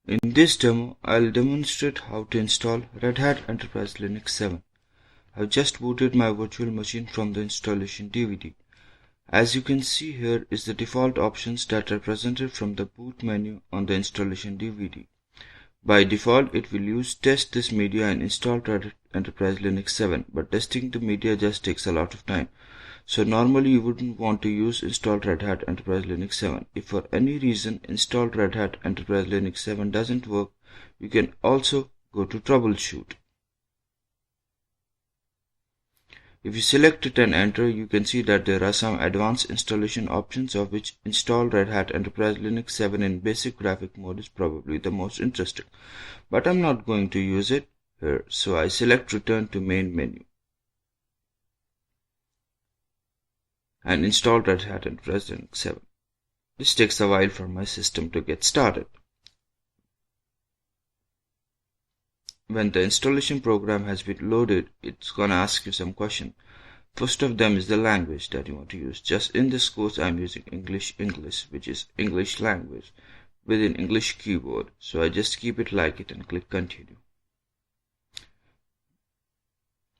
In this demo, I'll demonstrate how to install Red Hat Enterprise Linux 7. I've just booted my virtual machine from the installation DVD. As you can see, here is the default options that are presented from the boot menu on the installation DVD. By default, it will use test this media and install Red Hat Enterprise Linux 7, but testing the media just takes a lot of time. So normally you wouldn't want to use install Red Hat Enterprise Linux 7. If for any reason install Red Hat Enterprise Linux 7 doesn't work, you can also go to troubleshoot. If you select it and enter, you can see that there are some advanced installation options, of which install Red Hat Enterprise Linux 7 in basic graphic mode is probably the most interesting. But I'm not going to use it here, so I select return to main menu and install Red Hat Enterprise Linux 7. This takes a while for my system to get started. When the installation program has been loaded, it's gonna ask you some questions. First of them is the language that you want to use. Just in this course, I'm using English, which is English language with an English keyboard. So I just keep it like it and click continue.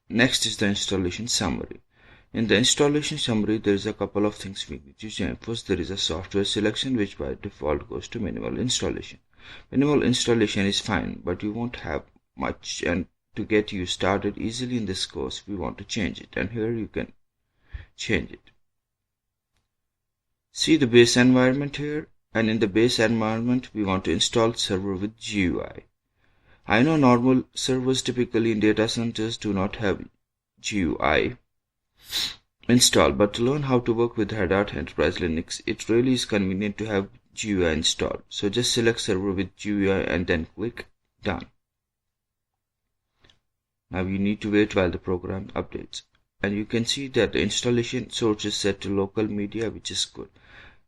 Next is the installation summary. In the installation summary, there is a couple of things we need to change. First, there is a software selection, which by default goes to minimal installation. Minimal installation is fine, but you won't have much, and to get you started easily in this course, we want to change it, and here you can change it. See the base environment here, and in the base environment, we want to install server with GUI. I know normal servers typically in data centers do not have GUI installed, but to learn how to work with Red Hat Enterprise Linux, it really is convenient to have GUI installed. So just select server with GUI and then click done. Now you need to wait while the program updates. And you can see that the installation source is set to local media, which is good.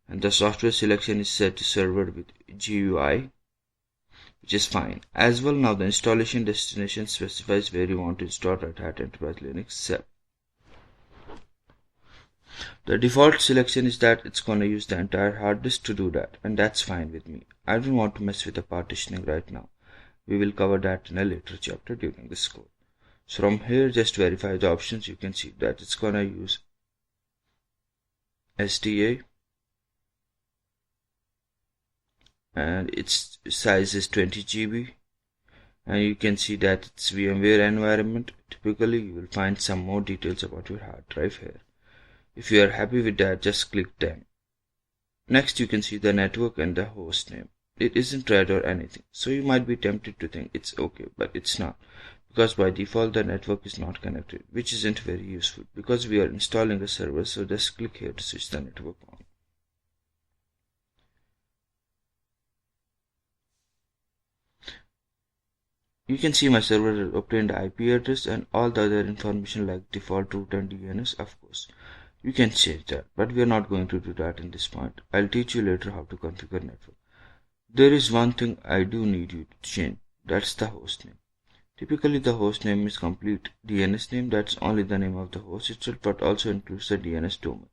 And the software selection is set to server with GUI, which is fine. As well, now the installation destination specifies where you want to install Red Hat Enterprise Linux 7. The default selection is that it's going to use the entire hard disk to do that, and that's fine with me. I don't want to mess with the partitioning right now. We will cover that in a later chapter during this course. So from here, just verify the options. You can see that it's going to use SDA and its size is 20 GB, and you can see that it's VMware environment. Typically, you will find some more details about your hard drive here. If you are happy with that, just click done. Next, you can see the network and the host name. It isn't red or anything, so you might be tempted to think it's okay, but it's not, because by default the network is not connected, which isn't very useful because we are installing a server. So just click here to switch the network on. You can see my server has obtained the IP address and all the other information like default root and DNS. Of course, you can change that, but we are not going to do that in this point. I'll teach you later how to configure network. There is one thing I do need you to change. That's the host name. Typically, the host name is complete DNS name. That's only the name of the host itself, but also includes the DNS domain.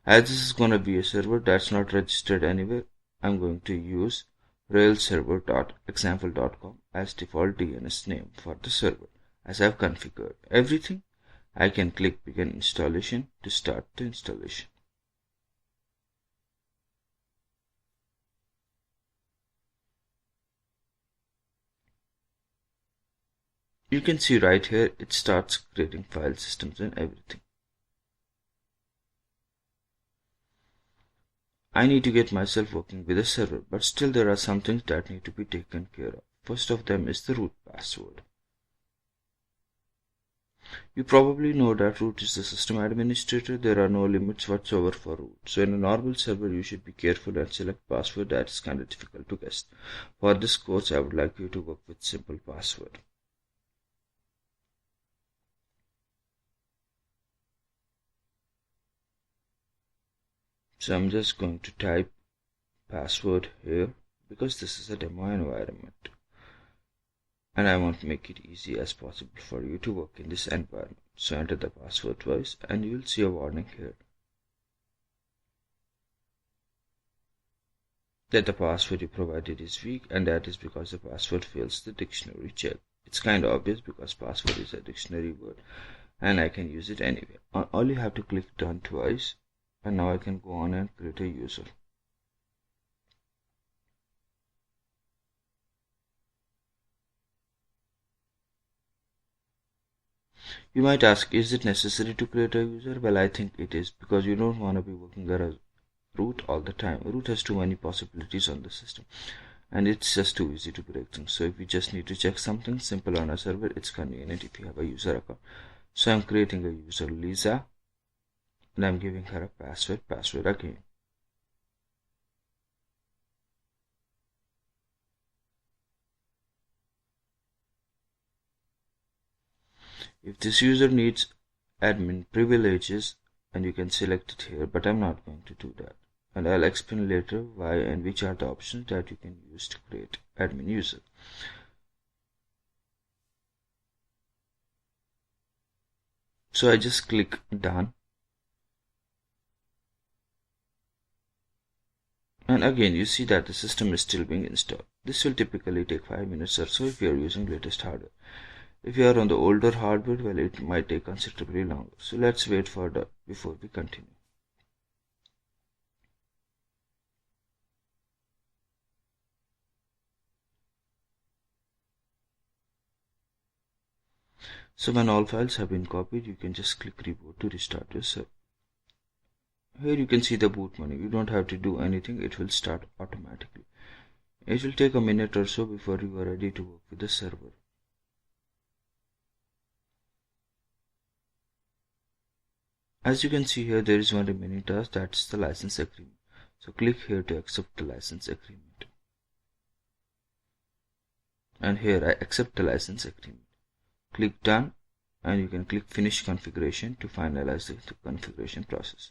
As this is going to be a server that's not registered anywhere, I'm going to use railserver.example.com as default DNS name for the server. As I've configured everything, I can click begin installation to start the installation. You can see right here, it starts creating file systems and everything. I need to get myself working with a server, but still there are some things that need to be taken care of. First of them is the root password. You probably know that root is the system administrator. There are no limits whatsoever for root. So in a normal server, you should be careful and select password that is kind of difficult to guess. For this course, I would like you to work with simple password. So I'm just going to type password here because this is a demo environment and I want to make it easy as possible for you to work in this environment. So enter the password twice and you will see a warning here. that the password you provided is weak, and that is because the password fails the dictionary check. It's kind of obvious because password is a dictionary word and I can use it anywhere. All you have to click done twice, and now I can go on and create a user. You might ask, is it necessary to create a user? Well, I think it is, because you don't want to be working as root all the time. Root has too many possibilities on the system, and it's just too easy to break things. So if you just need to check something simple on a server, it's convenient if you have a user account. So I'm creating a user, Lisa, and I'm giving her a password again. If this user needs admin privileges, and you can select it here, but I'm not going to do that. And I'll explain later why and which are the options that you can use to create admin user. So I just click done. And again, you see that the system is still being installed. This will typically take 5 minutes or so if you are using latest hardware. If you are on the older hardware, well, it might take considerably longer. So let's wait for that before we continue. So when all files have been copied, you can just click reboot to restart your server. Here you can see the boot menu. You don't have to do anything, it will start automatically. It will take a minute or so before you are ready to work with the server. As you can see here, there is one remaining task, that's the license agreement. So click here to accept the license agreement. And here I accept the license agreement. Click done, and you can click finish configuration to finalize the configuration process.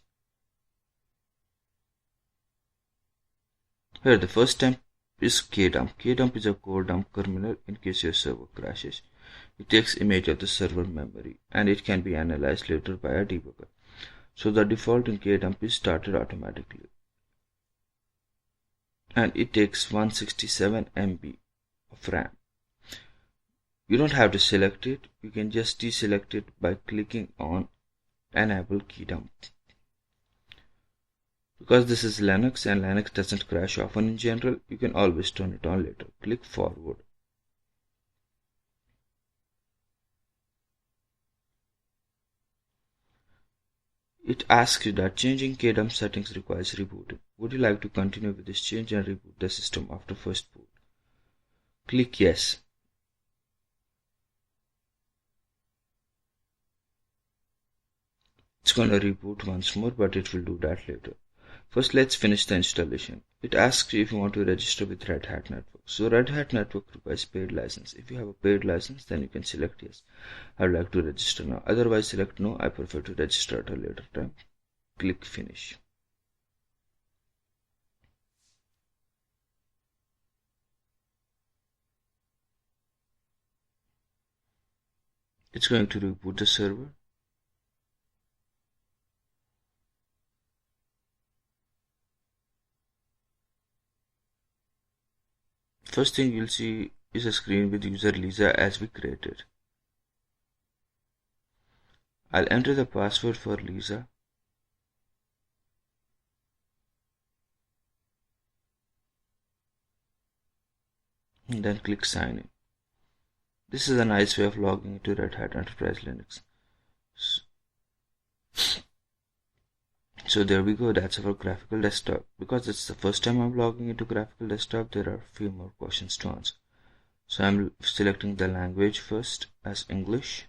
Here the first step is kdump. Kdump is a core dump terminal in case your server crashes. It takes image of the server memory and it can be analyzed later by a debugger. So the default in kdump is started automatically. And it takes 167 MB of RAM. You don't have to select it, you can just deselect it by clicking on enable kdump. Because this is Linux and Linux doesn't crash often in general, you can always turn it on later. Click forward. It asks you that changing kdump settings requires rebooting. Would you like to continue with this change and reboot the system after first boot? Click yes. It's gonna reboot once more, but it will do that later. First, let's finish the installation. It asks you if you want to register with Red Hat Network. So Red Hat Network requires paid license. If you have a paid license, then you can select yes. I would like to register now. Otherwise, select no. I prefer to register at a later time. Click finish. It's going to reboot the server. First thing you'll see is a screen with user Lisa as we created. I'll enter the password for Lisa. And then click sign in. This is a nice way of logging into Red Hat Enterprise Linux. So there we go, that's our graphical desktop. Because it's the first time I'm logging into graphical desktop, there are a few more questions to answer. So I'm selecting the language first as English.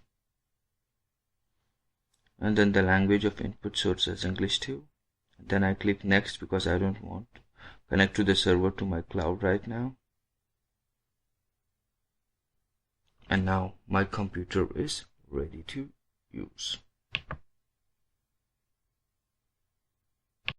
And then the language of input source as English too. Then I click next because I don't want to connect to the server to my cloud right now. And now my computer is ready to use.